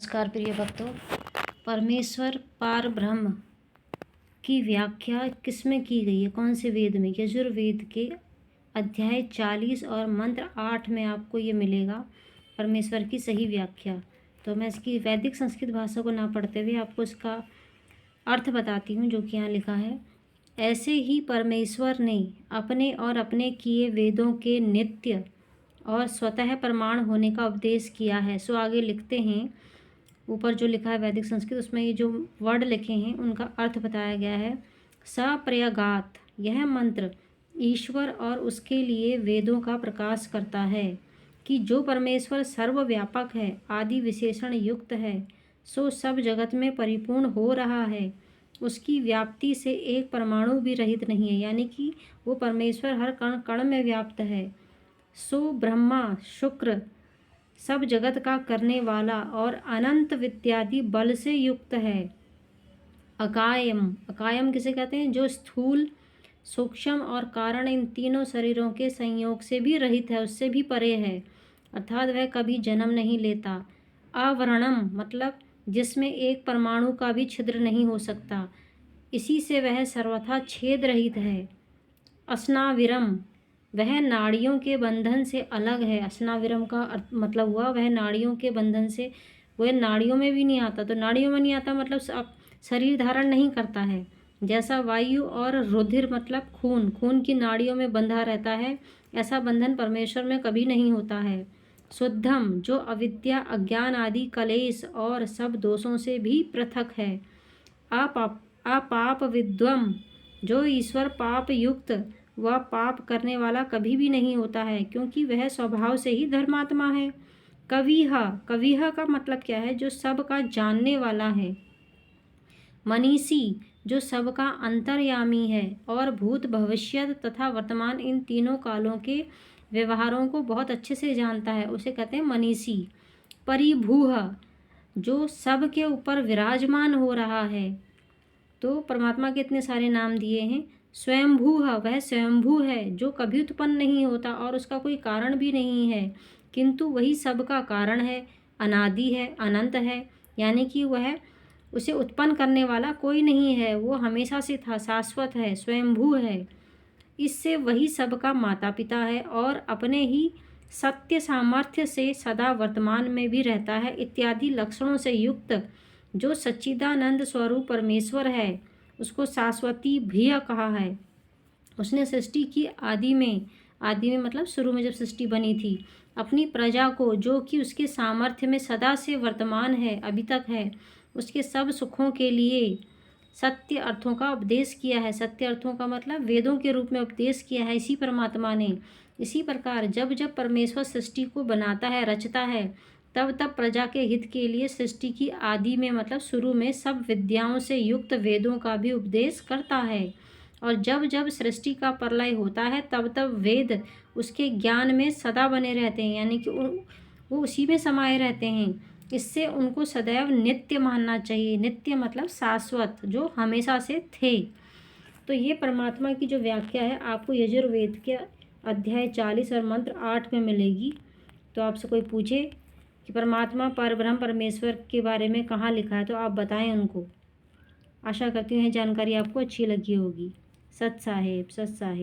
नमस्कार प्रिय भक्तों। परमेश्वर पार ब्रह्म की व्याख्या किसमें की गई है, कौन से वेद में? यजुर्वेद के अध्याय 40 और मंत्र 8 में आपको ये मिलेगा परमेश्वर की सही व्याख्या। तो मैं इसकी वैदिक संस्कृत भाषा को ना पढ़ते हुए आपको इसका अर्थ बताती हूँ, जो कि यहाँ लिखा है। ऐसे ही परमेश्वर ने अपने और अपने किए वेदों के नित्य और स्वतः प्रमाण होने का उपदेश किया है। सो आगे लिखते हैं, ऊपर जो लिखा है वैदिक संस्कृत, उसमें ये जो वर्ड लिखे हैं उनका अर्थ बताया गया है। सप्रयगात, यह मंत्र ईश्वर और उसके लिए वेदों का प्रकाश करता है कि जो परमेश्वर सर्वव्यापक है, आदि विशेषण युक्त है, सो सब जगत में परिपूर्ण हो रहा है। उसकी व्याप्ति से एक परमाणु भी रहित नहीं है, यानी कि वो परमेश्वर हर कण कण में व्याप्त है। सो ब्रह्मा शुक्र सब जगत का करने वाला और अनंत विद्यादि बल से युक्त है। अकायम, अकायम किसे कहते हैं? जो स्थूल, सूक्ष्म और कारण इन तीनों शरीरों के संयोग से भी रहित है, उससे भी परे है, अर्थात वह कभी जन्म नहीं लेता। अवर्णम मतलब जिसमें एक परमाणु का भी छिद्र नहीं हो सकता, इसी से वह सर्वथा छेद रहित है। अस्नाविरम, वह नाड़ियों के बंधन से अलग है। अस्नाविरम का मतलब हुआ वह नाड़ियों के बंधन से, वह नाड़ियों में भी नहीं आता। तो नाड़ियों में नहीं आता मतलब शरीर धारण नहीं करता है। जैसा वायु और रुधिर मतलब खून, खून की नाड़ियों में बंधा रहता है, ऐसा बंधन परमेश्वर में कभी नहीं होता है। शुद्धम, जो अविद्या, अज्ञान आदि कलेश और सब दोषों से भी पृथक है। अपाप विद्वम, जो ईश्वर पाप युक्त वह पाप करने वाला कभी भी नहीं होता है, क्योंकि वह स्वभाव से ही धर्मात्मा है। कविह, कविह का मतलब क्या है? जो सब का जानने वाला है। मनीषी, जो सबका अंतर्यामी है और भूत भविष्यत तथा वर्तमान इन तीनों कालों के व्यवहारों को बहुत अच्छे से जानता है, उसे कहते हैं मनीषी। परिभूह, जो सब के ऊपर विराजमान हो रहा है। तो परमात्मा के इतने सारे नाम दिए हैं। स्वयंभू, वह स्वयंभू है, जो कभी उत्पन्न नहीं होता और उसका कोई कारण भी नहीं है, किंतु वही सबका कारण है, अनादि है, अनंत है, यानी कि वह, उसे उत्पन्न करने वाला कोई नहीं है, वो हमेशा से था, शाश्वत है, स्वयंभू है। इससे वही सबका माता पिता है और अपने ही सत्य सामर्थ्य से सदा वर्तमान में भी रहता है, इत्यादि लक्षणों से युक्त जो सच्चिदानंद स्वरूप परमेश्वर है, उसको शाश्वती भी कहा है। उसने सृष्टि की आदि में मतलब शुरू में जब सृष्टि बनी थी, अपनी प्रजा को, जो कि उसके सामर्थ्य में सदा से वर्तमान है, अभी तक है, उसके सब सुखों के लिए सत्य अर्थों का उपदेश किया है। सत्य अर्थों का मतलब वेदों के रूप में उपदेश किया है इसी परमात्मा ने। इसी प्रकार जब जब परमेश्वर सृष्टि को बनाता है, रचता है, तब तब प्रजा के हित के लिए सृष्टि की आदि में मतलब शुरू में सब विद्याओं से युक्त वेदों का भी उपदेश करता है। और जब जब सृष्टि का प्रलय होता है, तब तब वेद उसके ज्ञान में सदा बने रहते हैं, यानी कि वो उसी में समाये रहते हैं। इससे उनको सदैव नित्य मानना चाहिए। नित्य मतलब शाश्वत, जो हमेशा से थे। तो ये परमात्मा की जो व्याख्या है आपको यजुर्वेद के अध्याय 40 और मंत्र 8 में मिलेगी। तो आपसे कोई पूछे कि परमात्मा परब्रह्म परमेश्वर के बारे में कहाँ लिखा है, तो आप बताएं उनको। आशा करती हूँ यह जानकारी आपको अच्छी लगी होगी। सत साहेब, सत साहेब।